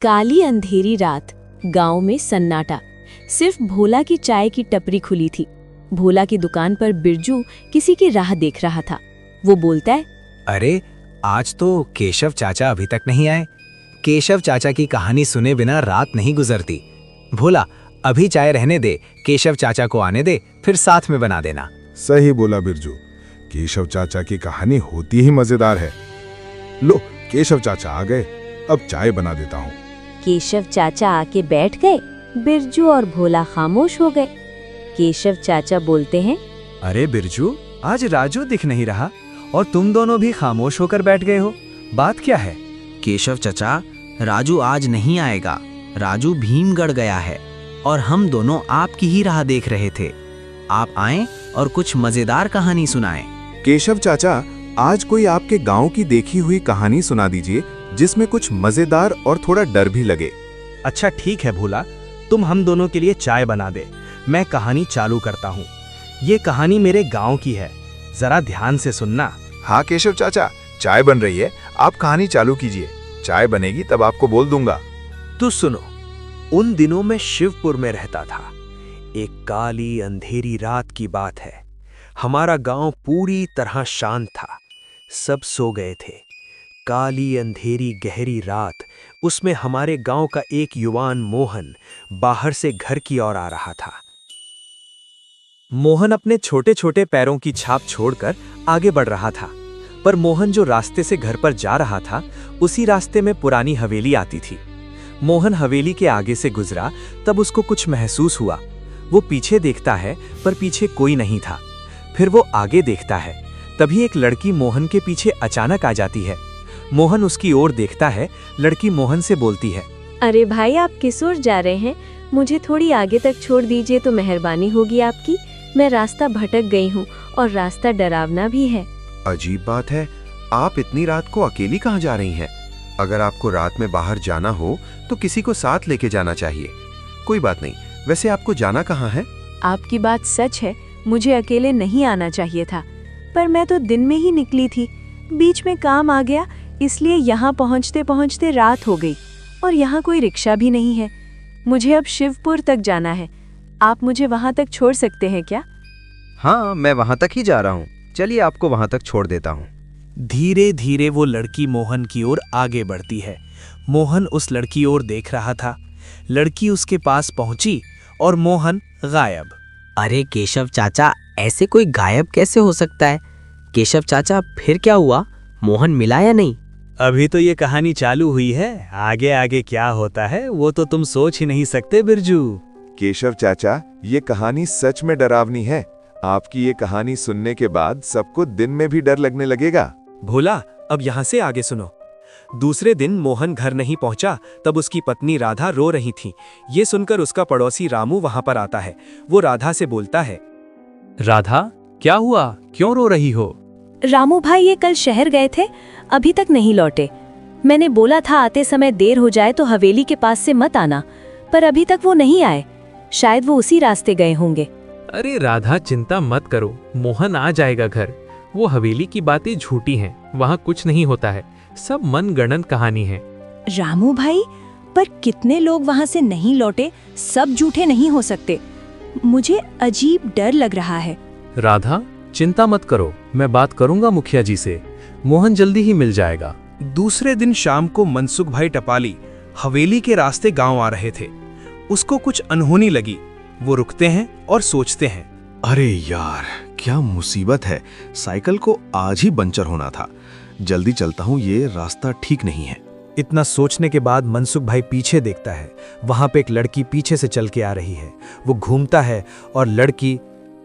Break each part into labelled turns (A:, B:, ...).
A: काली अंधेरी रात, गांव में सन्नाटा। सिर्फ भोला की चाय की टपरी खुली थी। भोला की दुकान पर बिरजू किसी की राह देख रहा था। वो बोलता है,
B: अरे आज तो केशव चाचा अभी तक नहीं आए। केशव चाचा की कहानी सुने बिना रात नहीं गुजरती। भोला अभी चाय रहने दे, केशव चाचा को आने दे, फिर साथ में बना देना।
C: सही बोला बिरजू, केशव चाचा की कहानी होती ही मजेदार है। लो केशव चाचा आ गए, अब चाय बना देता हूँ।
A: केशव चाचा आके बैठ गए। बिरजू और भोला खामोश हो गए। केशव चाचा बोलते हैं,
B: अरे बिरजू, आज राजू दिख नहीं रहा और तुम दोनों भी खामोश होकर बैठ गए हो। बात क्या है?
D: केशव चचा, राजू आज नहीं आएगा। राजू भीमगढ़ गया है और हम दोनों आपकी ही राह देख रहे थे। आप आएं और कुछ मजेदार कहानी सुनाएं।
C: केशव चाचा, आज कोई आपके गांव की देखी हुई कहानी सुना दीजिए, जिसमें कुछ मजेदार और थोड़ा डर भी लगे।
E: अच्छा ठीक है भोला, तुम हम दोनों के लिए चाय बना दे। मैं कहानी चालू करता हूँ। ये कहानी मेरे गांव की है, जरा ध्यान से सुनना।
C: हाँ केशव चाचा, चाय बन रही है, आप कहानी चालू कीजिए। चाय बनेगी तब आपको बोल दूंगा।
E: तो सुनो, उन दिनों में शिवपुर में रहता था। एक काली अंधेरी रात की बात है। हमारा गांव पूरी तरह शांत था, सब सो गए थे। काली अंधेरी गहरी रात, उसमें हमारे गांव का एक युवान मोहन बाहर से घर की ओर आ रहा था। मोहन अपने छोटे छोटे पैरों की छाप छोड़कर आगे बढ़ रहा था, पर मोहन जो रास्ते से घर पर जा रहा था, उसी रास्ते में पुरानी हवेली आती थी। मोहन हवेली के आगे से गुजरा, तब उसको कुछ महसूस हुआ। वो पीछे देखता है, पर पीछे कोई नहीं था। फिर वो आगे देखता है, तभी एक लड़की मोहन के पीछे अचानक आ जाती है। मोहन उसकी ओर देखता है। लड़की मोहन से बोलती है,
A: अरे भाई, आप किस ओर जा रहे हैं? मुझे थोड़ी आगे तक छोड़ दीजिए तो मेहरबानी होगी आपकी। मैं रास्ता भटक गई हूँ और रास्ता डरावना भी है।
F: अजीब बात है, आप इतनी रात को अकेली कहाँ जा रही हैं? अगर आपको रात में बाहर जाना हो तो किसी को साथ लेके जाना चाहिए। कोई बात नहीं, वैसे आपको जाना कहाँ है?
A: आपकी बात सच है, मुझे अकेले नहीं आना चाहिए था, पर मैं तो दिन में ही निकली थी। बीच में काम आ गया, इसलिए यहाँ पहुँचते पहुँचते रात हो गई और यहाँ कोई रिक्शा भी नहीं है। मुझे अब शिवपुर तक जाना है। आप मुझे वहाँ तक छोड़ सकते हैं क्या?
F: हाँ, मैं वहाँ तक ही जा रहा हूँ। चलिए आपको वहाँ तक छोड़ देता हूँ।
E: धीरे धीरे वो लड़की मोहन की ओर आगे बढ़ती है। मोहन उस लड़की ओर देख रहा था। लड़की उसके पास पहुंची और मोहन गायब।
D: अरे केशव चाचा, ऐसे कोई गायब कैसे हो सकता है? केशव चाचा, फिर क्या हुआ? मोहन मिला या नहीं?
E: अभी तो ये कहानी चालू हुई है, आगे आगे क्या होता है वो तो तुम सोच ही नहीं सकते बिरजू।
C: केशव चाचा, ये कहानी सच में डरावनी है। आपकी ये कहानी सुनने के बाद सबको दिन में भी डर लगने लगेगा।
E: भोला, अब यहाँ से आगे सुनो। दूसरे दिन मोहन घर नहीं पहुंचा, तब उसकी पत्नी राधा रो रही थी। ये सुनकर उसका पड़ोसी रामू वहां पर आता है। वो राधा से बोलता है,
G: राधा, क्या हुआ? क्यों रो रही हो?
A: रामू भाई, ये कल शहर गए थे, अभी तक नहीं लौटे। मैंने बोला था आते समय देर हो जाए तो हवेली के पास से मत आना, पर अभी तक वो नहीं आए। शायद वो उसी रास्ते गए होंगे।
G: अरे राधा, चिंता मत करो, मोहन आ जाएगा घर। वो हवेली की बातें झूठी हैं, वहाँ कुछ नहीं होता है, सब मनगढ़ंत कहानी है।
A: रामू भाई, पर कितने लोग वहाँ से नहीं लौटे? सब झूठे नहीं हो सकते। मुझे अजीब डर लग रहा है।
G: राधा, चिंता मत करो, मैं बात करूंगा मुखिया जी से। मोहन जल्दी ही मिल जाएगा।
E: दूसरे दिन शाम को मनसुख भाई टपाली हवेली के रास्ते गांव आ रहे थे। उसको कुछ अनहोनी लगी। वो रुकते हैं और सोचते हैं,
F: अरे यार, क्या मुसीबत है। साइकिल को आज ही पंचर होना था। जल्दी चलता हूँ, ये रास्ता ठीक नहीं है।
B: इतना सोचने के बाद मनसुख भाई पीछे देखता है। वहां पे एक लड़की पीछे से चल के आ रही है। वो घूमता है और लड़की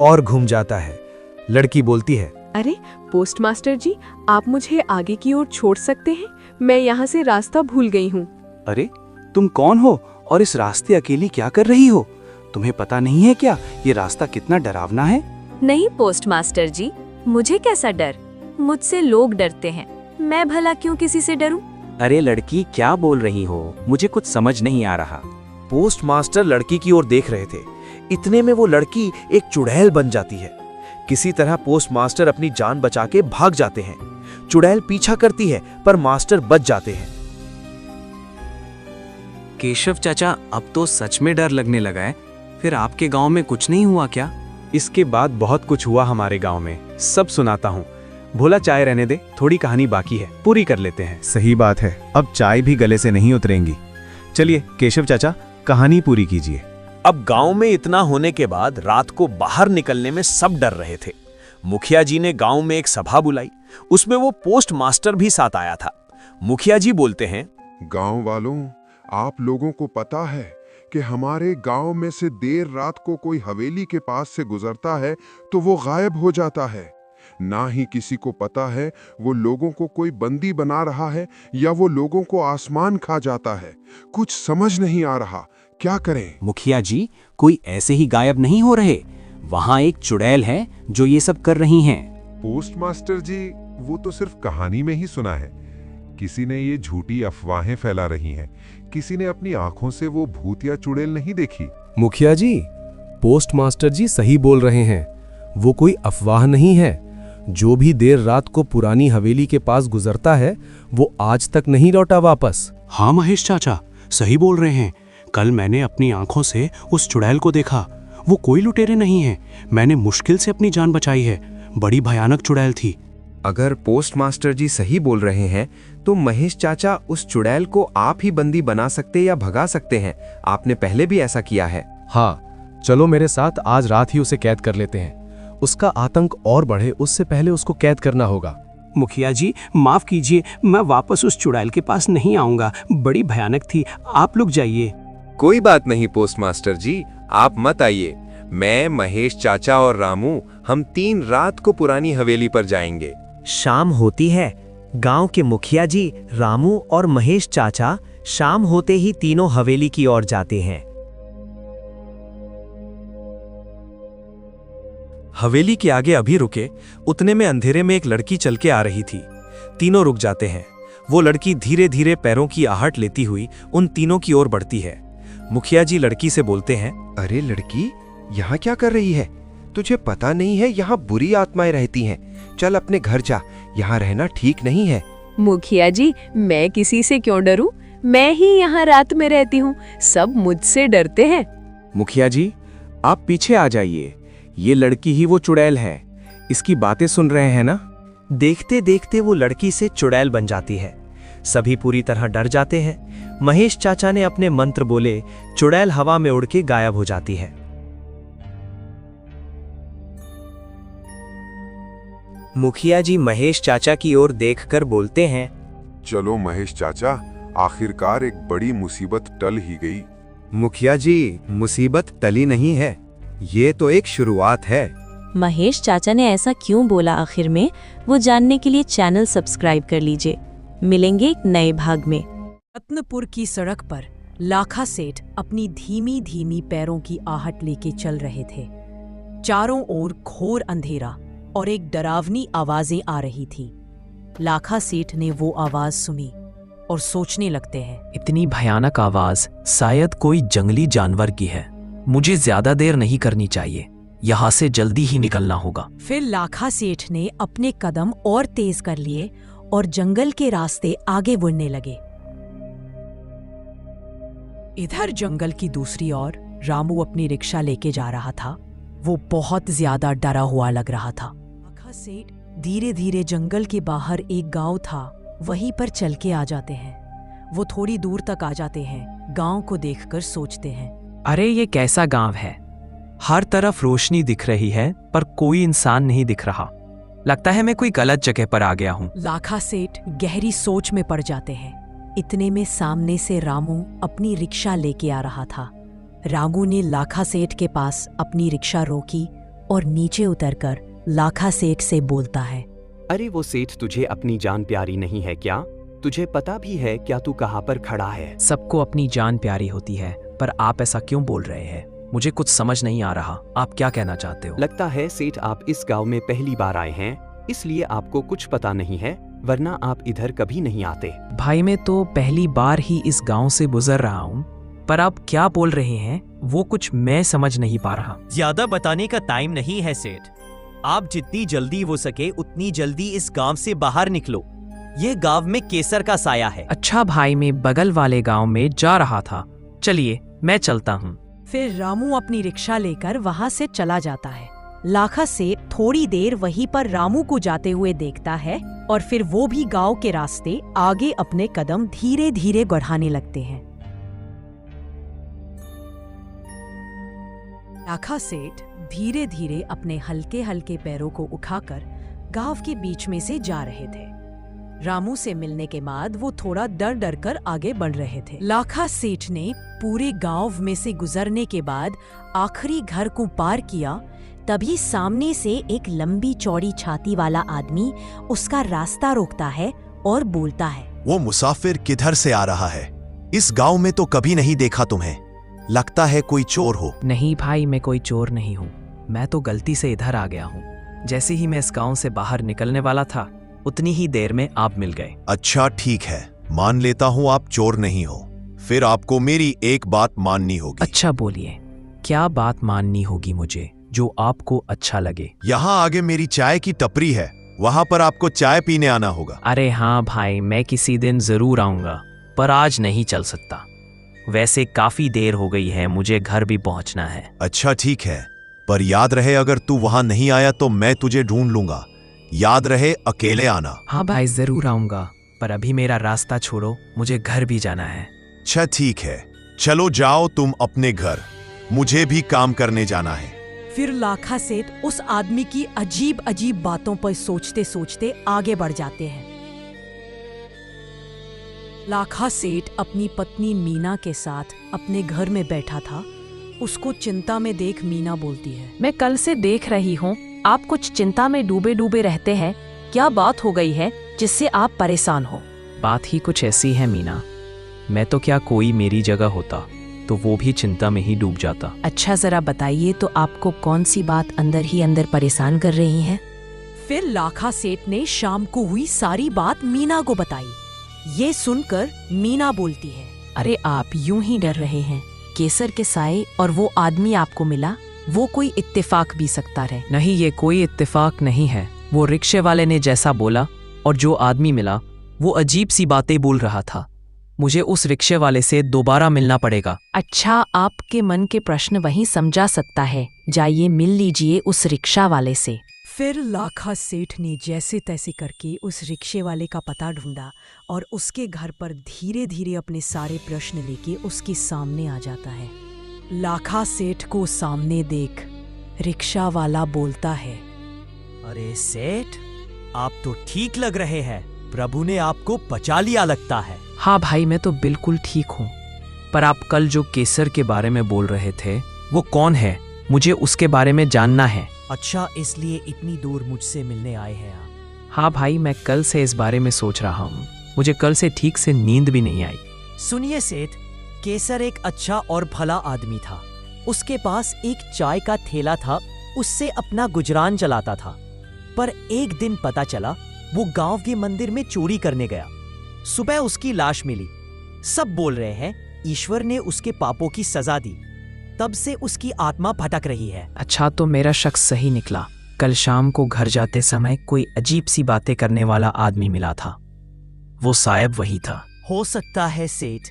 B: और घूम जाता है। लड़की बोलती है,
H: अरे पोस्टमास्टर जी, आप मुझे आगे की ओर छोड़ सकते हैं? मैं यहाँ से रास्ता भूल गई हूँ।
E: अरे तुम कौन हो और इस रास्ते अकेली क्या कर रही हो? तुम्हें पता नहीं है क्या ये रास्ता कितना डरावना है?
A: नहीं पोस्टमास्टर जी, मुझे कैसा डर? मुझसे लोग डरते हैं, मैं भला क्यों किसी से डरूं?
E: अरे लड़की, क्या बोल रही हो? मुझे कुछ समझ नहीं आ रहा। पोस्टमास्टर लड़की की ओर देख रहे थे। इतने में वो लड़की एक चुड़ैल बन जाती है। किसी तरह पोस्टमास्टर अपनी जान बचा के भाग जाते हैं। चुड़ैल पीछा करती है, पर मास्टर बच जाते हैं।
D: केशव चाचा, अब तो सच में डर लगने लगा है। फिर आपके गांव में कुछ नहीं हुआ क्या?
E: इसके बाद बहुत कुछ हुआ हमारे गांव में, सब सुनाता हूँ। भोला चाय रहने दे, थोड़ी कहानी बाकी है, पूरी कर लेते हैं।
B: सही बात है, अब चाय भी गले से नहीं उतरेंगी। चलिए केशव चाचा, कहानी पूरी कीजिए।
I: अब गांव में इतना होने के बाद रात को बाहर निकलने में सब डर रहे थे। मुखिया जी ने गांव में एक सभा बुलाई, उसमें वो पोस्ट मास्टर भी साथ आया था। मुखिया जी बोलते हैं,
C: गांव वालों, आप लोगों को पता है कि हमारे गांव में से देर रात को कोई हवेली के पास से गुजरता है तो वो गायब हो जाता है। ना ही किसी को पता है वो लोगों को कोई बंदी बना रहा है या वो लोगों को आसमान खा जाता है। कुछ समझ नहीं आ रहा, क्या करें?
J: मुखिया जी, कोई ऐसे ही गायब नहीं हो रहे। वहाँ एक चुड़ैल है जो ये सब कर रही हैं।
C: पोस्ट मास्टर जी, वो तो सिर्फ कहानी में ही सुना है। किसी ने ये झूठी अफवाहें फैला रही हैं। किसी ने अपनी आंखों से वो भूत या चुड़ैल नहीं देखी।
K: मुखिया जी, पोस्ट मास्टर जी सही बोल रहे हैं। वो कोई अफवाह नहीं है। जो भी देर रात को पुरानी हवेली के पास गुजरता है वो आज तक नहीं लौटा वापस।
J: हाँ महेश चाचा, सही बोल रहे हैं। कल मैंने अपनी आंखों से उस चुड़ैल को देखा। वो कोई लुटेरे नहीं है। मैंने मुश्किल से अपनी जान बचाई है। बड़ी भयानक चुड़ैल थी।
F: अगर पोस्ट मास्टर जी सही बोल रहे हैं तो महेश चाचा उस चुड़ैल को आप ही बंदी बना सकते या भगा सकते हैं। आपने पहले भी ऐसा किया है।
K: हाँ, चलो मेरे साथ आज रात ही उसे कैद कर लेते हैं। उसका आतंक और बढ़े उससे पहले उसको कैद करना होगा।
J: मुखिया जी, माफ कीजिए, मैं वापस उस चुड़ैल के पास नहीं आऊंगा। बड़ी भयानक थी। आप लोग जाइए।
F: कोई बात नहीं पोस्ट मास्टर जी, आप मत आइए। मैं, महेश चाचा और रामू, हम 3 रात को पुरानी हवेली पर जाएंगे।
B: शाम होती है। गांव के मुखिया जी, रामू और महेश चाचा शाम होते ही तीनों हवेली की ओर जाते हैं।
E: हवेली के आगे अभी रुके, उतने में अंधेरे में एक लड़की चल के आ रही थी। तीनों रुक जाते हैं। वो लड़की धीरे धीरे पैरों की आहट लेती हुई उन तीनों की ओर बढ़ती है। मुखिया जी लड़की से बोलते हैं,
F: अरे लड़की, यहाँ क्या कर रही है? तुझे पता नहीं है यहाँ बुरी आत्माएं रहती हैं। चल अपने घर जा, यहाँ रहना ठीक नहीं है।
H: मुखिया जी, मैं किसी से क्यों डरूं? मैं ही यहाँ रात में रहती हूँ। सब मुझसे डरते हैं।
K: मुखिया जी, आप पीछे आ जाइए। ये लड़की ही वो चुड़ैल है। इसकी बातें सुन रहे हैं ना?
B: देखते देखते वो लड़की से चुड़ैल बन जाती है। सभी पूरी तरह डर जाते हैं। महेश चाचा ने अपने मंत्र बोले, चुड़ैल हवा में उड़ के गायब हो जाती है। मुखिया जी महेश चाचा की ओर देखकर बोलते हैं,
C: चलो महेश चाचा, आखिरकार एक बड़ी मुसीबत टल ही गई।
F: मुखिया जी, मुसीबत टली नहीं है, ये तो एक शुरुआत है।
L: महेश चाचा ने ऐसा क्यों बोला आखिर में, वो जानने के लिए चैनल सब्सक्राइब कर लीजिए। मिलेंगे एक नए भाग में।
M: रत्नपुर की सड़क पर लाखा सेठ अपनी धीमी धीमी पैरों की आहट लेके चल रहे थे। चारों ओर घोर अंधेरा और एक डरावनी आवाजें आ रही थी। लाखा सेठ ने वो आवाज सुनी और सोचने लगते हैं,
G: इतनी भयानक आवाज शायद कोई जंगली जानवर की है। मुझे ज्यादा देर नहीं करनी चाहिए, यहाँ से जल्दी ही निकलना होगा।
M: फिर लाखा सेठ ने अपने कदम और तेज कर लिए और जंगल के रास्ते आगे बढ़ने लगे। इधर जंगल की दूसरी ओर रामू अपनी रिक्शा लेके जा रहा था। वो बहुत ज्यादा डरा हुआ लग रहा था। लाखा सेठ धीरे धीरे जंगल के बाहर एक गांव था, वहीं पर चल के आ जाते हैं। वो थोड़ी दूर तक आ जाते हैं। गांव को देखकर सोचते हैं,
G: अरे ये कैसा गांव है? हर तरफ रोशनी दिख रही है पर कोई इंसान नहीं दिख रहा। लगता है मैं कोई गलत जगह पर आ गया हूँ।
M: लाखा सेठ गहरी सोच में पड़ जाते हैं। इतने में सामने से रामू अपनी रिक्शा लेके आ रहा था। रामू ने लाखा सेठ के पास अपनी रिक्शा रोकी और नीचे उतरकर लाखा सेठ से बोलता है,
J: अरे वो सेठ, तुझे अपनी जान प्यारी नहीं है क्या? तुझे पता भी है क्या तू कहाँ पर खड़ा है?
G: सबको अपनी जान प्यारी होती है, पर आप ऐसा क्यों बोल रहे हैं? मुझे कुछ समझ नहीं आ रहा। आप क्या कहना चाहते हो?
J: लगता है सेठ आप इस गांव में पहली बार आए हैं, इसलिए आपको कुछ पता नहीं है, वरना आप इधर कभी नहीं आते।
G: भाई मैं तो पहली बार ही इस गांव से गुजर रहा हूँ, पर आप क्या बोल रहे हैं वो कुछ मैं समझ नहीं पा रहा।
B: ज्यादा बताने का टाइम नहीं है सेठ। आप जितनी जल्दी हो सके उतनी जल्दी इस गांव से बाहर निकलो।
D: ये गांव में केसर का साया है।
M: अच्छा भाई, मैं बगल वाले गांव में जा रहा था, चलिए मैं चलता हूँ। फिर रामू अपनी रिक्शा लेकर वहाँ से चला जाता है। लाखा सेठ थोड़ी देर वहीं पर रामू को जाते हुए देखता है और फिर वो भी गांव के रास्ते आगे अपने कदम धीरे धीरे बढ़ाने लगते हैं। लाखा सेठ धीरे धीरे अपने हल्के हल्के पैरों को उठाकर गांव के बीच में से जा रहे थे। रामू से मिलने के बाद वो थोड़ा डर डर कर आगे बढ़ रहे थे। लाखा सेठ ने पूरे गांव में से गुजरने के बाद आखिरी घर को पार किया, तभी सामने से एक लंबी चौड़ी छाती वाला आदमी उसका रास्ता रोकता है और बोलता है,
N: वो मुसाफिर किधर से आ रहा है? इस गांव में तो कभी नहीं देखा तुम्हें, लगता है कोई चोर हो।
D: नहीं भाई, मैं कोई चोर नहीं हूँ, मैं तो गलती से इधर आ गया हूँ। जैसे ही मैं इस गांव से बाहर निकलने वाला था, उतनी ही देर में आप मिल गए।
N: अच्छा ठीक है, मान लेता हूँ आप चोर नहीं हो, फिर आपको मेरी एक बात माननी होगी।
D: अच्छा बोलिए, क्या बात माननी होगी मुझे जो आपको अच्छा लगे?
N: यहाँ आगे मेरी चाय की टपरी है, वहाँ पर आपको चाय पीने आना होगा।
D: अरे हाँ भाई, मैं किसी दिन जरूर आऊंगा, पर आज नहीं चल सकता। वैसे काफी देर हो गई है, मुझे घर भी पहुंचना है।
N: अच्छा ठीक है, पर याद रहे अगर तू वहाँ नहीं आया तो मैं तुझे ढूंढ लूंगा। याद रहे अकेले आना।
D: हाँ भाई जरूर आऊंगा, पर अभी मेरा रास्ता छोड़ो, मुझे घर भी जाना है।
N: अच्छा ठीक है, चलो जाओ तुम अपने घर, मुझे भी काम करने जाना है।
M: फिर लाखा सेठ उस आदमी की अजीब अजीब बातों पर सोचते सोचते आगे बढ़ जाते हैं। लाखा सेठ अपनी पत्नी मीना के साथ अपने घर में बैठा था। उसको चिंता में देख मीना बोलती है,
L: मैं कल से देख रही हूँ आप कुछ चिंता में डूबे डूबे रहते हैं। क्या बात हो गई है जिससे आप परेशान हो?
D: बात ही कुछ ऐसी है मीना, मैं तो क्या कोई मेरी जगह होता तो वो भी चिंता में ही डूब जाता।
L: अच्छा जरा बताइए तो आपको कौन सी बात अंदर ही अंदर परेशान कर रही है?
M: फिर लाखा सेठ ने शाम को हुई सारी बात मीना को बताई। ये सुनकर मीना बोलती है,
L: अरे आप यूं ही डर रहे हैं, केसर के साए और वो आदमी आपको मिला, वो कोई इत्तेफाक भी सकता है।
D: नहीं, ये कोई इत्तेफाक नहीं है। वो रिक्शे वाले ने जैसा बोला और जो आदमी मिला वो अजीब सी बातें बोल रहा था। मुझे उस रिक्शे वाले से दोबारा मिलना पड़ेगा।
L: अच्छा, आपके मन के प्रश्न वहीं समझा सकता है, जाइए मिल लीजिए उस रिक्शा वाले से।
M: फिर लाखा सेठ ने जैसे तैसे करके उस रिक्शे वाले का पता ढूंढा और उसके घर पर धीरे धीरे अपने सारे प्रश्न लेके उसके सामने आ जाता है। लाखा सेठ को सामने देख रिक्शा वाला बोलता है,
D: अरे सेठ, आप तो ठीक लग रहे हैं, प्रभु ने आपको बचा लिया लगता है। हाँ भाई, मैं तो बिल्कुल ठीक हूँ, पर आप कल जो केसर के बारे में बोल रहे थे वो कौन है? मुझे उसके बारे में जानना है। अच्छा, इसलिए इतनी दूर मुझसे मिलने आए हैं आप? हाँ भाई, मैं कल से इस बारे में सोच रहा हूँ, मुझे कल से ठीक से नींद भी नहीं आई। सुनिए सेठ, केसर एक अच्छा और भला आदमी था। उसके पास एक चाय का ठेला था, उससे अपना गुजरान चलाता था। पर एक दिन पता चला वो गांव के मंदिर में चोरी करने गया। सुबह उसकी लाश मिली। सब बोल रहे हैं ईश्वर ने उसके पापों की सजा दी, तब से उसकी आत्मा भटक रही है। अच्छा, तो मेरा शक सही निकला। कल शाम को घर जाते समय कोई अजीब सी बातें करने वाला आदमी मिला था। वो शायद वही था। हो सकता है सेठ,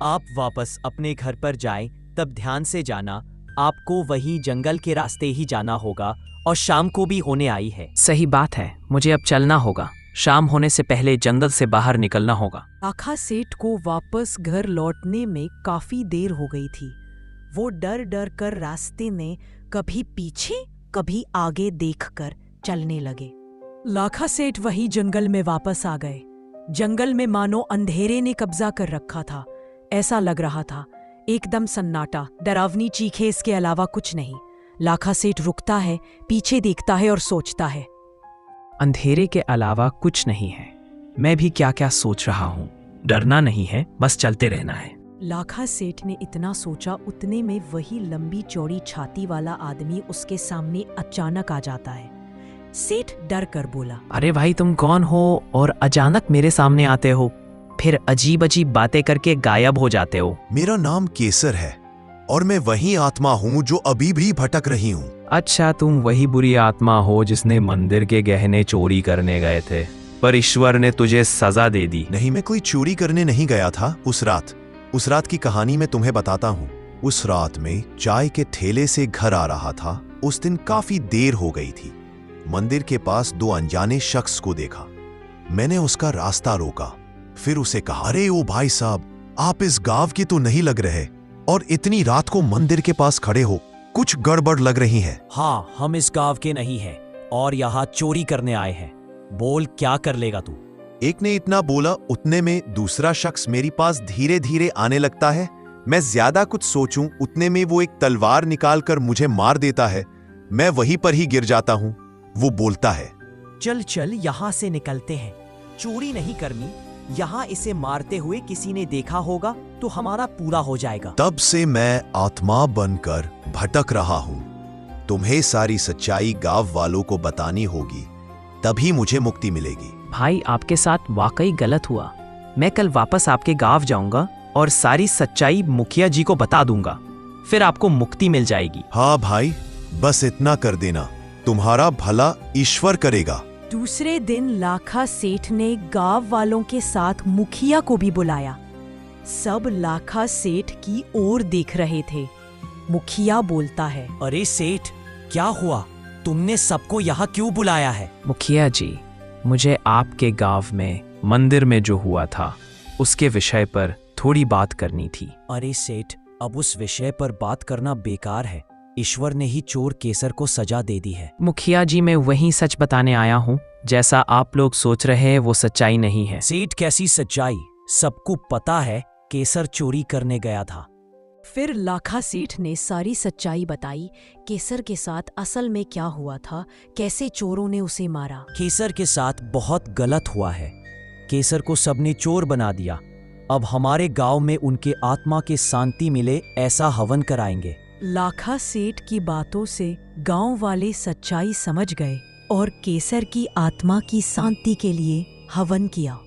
D: आप वापस अपने घर पर जाएं, तब ध्यान से जाना, आपको वही जंगल के रास्ते ही जाना होगा और शाम को भी होने आई है। सही बात है, मुझे अब चलना होगा। शाम होने से पहले जंगल से बाहर निकलना होगा।
M: लाखा सेठ को वापस घर लौटने में काफी देर हो गई थी। वो डर डर कर रास्ते में कभी पीछे कभी आगे देखकर चलने लगे। लाखा सेठ वही जंगल में वापस आ गए। जंगल में मानो अंधेरे ने कब्जा कर रखा था। ऐसा लग रहा था एकदम सन्नाटा, डरावनी चीखें इसके अलावा कुछ नहीं। लाखा सेठ रुकता है, पीछे देखता है और सोचता है,
D: अंधेरे के अलावा कुछ नहीं है। मैं भी क्या क्या सोच रहा हूँ। डरना नहीं है, बस चलते रहना है।
M: लाखा सेठ ने इतना सोचा, उतने में वही लंबी चौड़ी छाती वाला आदमी उसके सामने अचानक आ जाता है। सेठ डर कर बोला,
D: अरे भाई, तुम कौन हो और अचानक मेरे सामने आते हो, फिर अजीब अजीब बातें करके गायब हो जाते हो?
N: मेरा नाम केसर है और मैं वही आत्मा हूँ जो अभी भी भटक रही हूँ।
E: अच्छा, तुम वही बुरी आत्मा हो जिसने मंदिर के गहने चोरी करने गए थे? पर ईश्वर ने तुझे सजा दे दी।
N: नहीं, मैं कोई चोरी करने नहीं गया था उस रात की कहानी मैं तुम्हें बताता हूँ। उस रात में चाय के ठेले से घर आ रहा था। उस दिन काफी देर हो गई थी। मंदिर के पास 2 अनजाने शख्स को देखा। मैंने उसका रास्ता रोका, फिर उसे कहा, अरे ओ भाई साहब, आप इस गांव की तो नहीं लग रहे और इतनी रात को मंदिर के पास खड़े हो, कुछ गड़बड़ लग रही है।
D: हाँ, हम इस गांव के नहीं हैं और यहाँ चोरी करने आए हैं। बोल, क्या कर लेगा तू?
N: एक ने इतना बोला, उतने में दूसरा शख्स मेरे पास धीरे धीरे आने लगता है। मैं ज्यादा कुछ सोचूं उतने में वो एक तलवार निकालकर मुझे मार देता है। मैं वहीं पर ही गिर जाता हूं। वो बोलता है,
D: चल चल यहाँ से निकलते हैं, चोरी नहीं करनी। यहाँ इसे मारते हुए किसी ने देखा होगा तो हमारा पूरा हो जाएगा।
N: तब से मैं आत्मा बनकर भटक रहा हूं। तुम्हें सारी सच्चाई गांव वालों को बतानी होगी, तभी मुझे मुक्ति मिलेगी।
D: भाई, आपके साथ वाकई गलत हुआ। मैं कल वापस आपके गांव जाऊंगा और सारी सच्चाई मुखिया जी को बता दूंगा, फिर आपको मुक्ति मिल जाएगी।
N: हाँ भाई, बस इतना कर देना, तुम्हारा भला ईश्वर करेगा।
M: दूसरे दिन लाखा सेठ ने गांव वालों के साथ मुखिया को भी बुलाया। सब लाखा सेठ की ओर देख रहे थे। मुखिया बोलता है,
D: अरे सेठ, क्या हुआ? तुमने सबको यहाँ क्यों बुलाया है?
O: मुखिया जी, मुझे आपके गांव में मंदिर में जो हुआ था उसके विषय पर थोड़ी बात करनी थी।
D: अरे सेठ, अब उस विषय पर बात करना बेकार है। ईश्वर ने ही चोर केसर को सजा दे दी है।
O: मुखिया जी, मैं वही सच बताने आया हूँ। जैसा आप लोग सोच रहे हैं वो सच्चाई नहीं है।
D: सेठ, कैसी सच्चाई? सबको पता है केसर चोरी करने गया था।
M: फिर लाखा सेठ ने सारी सच्चाई बताई। केसर के साथ असल में क्या हुआ था, कैसे चोरों ने उसे मारा।
D: केसर के साथ बहुत गलत हुआ है। केसर को सबने चोर बना दिया। अब हमारे गांव में उनके आत्मा के शांति मिले ऐसा हवन कराएंगे।
M: लाखा सेठ की बातों से गांव वाले सच्चाई समझ गए और केसर की आत्मा की शांति के लिए हवन किया।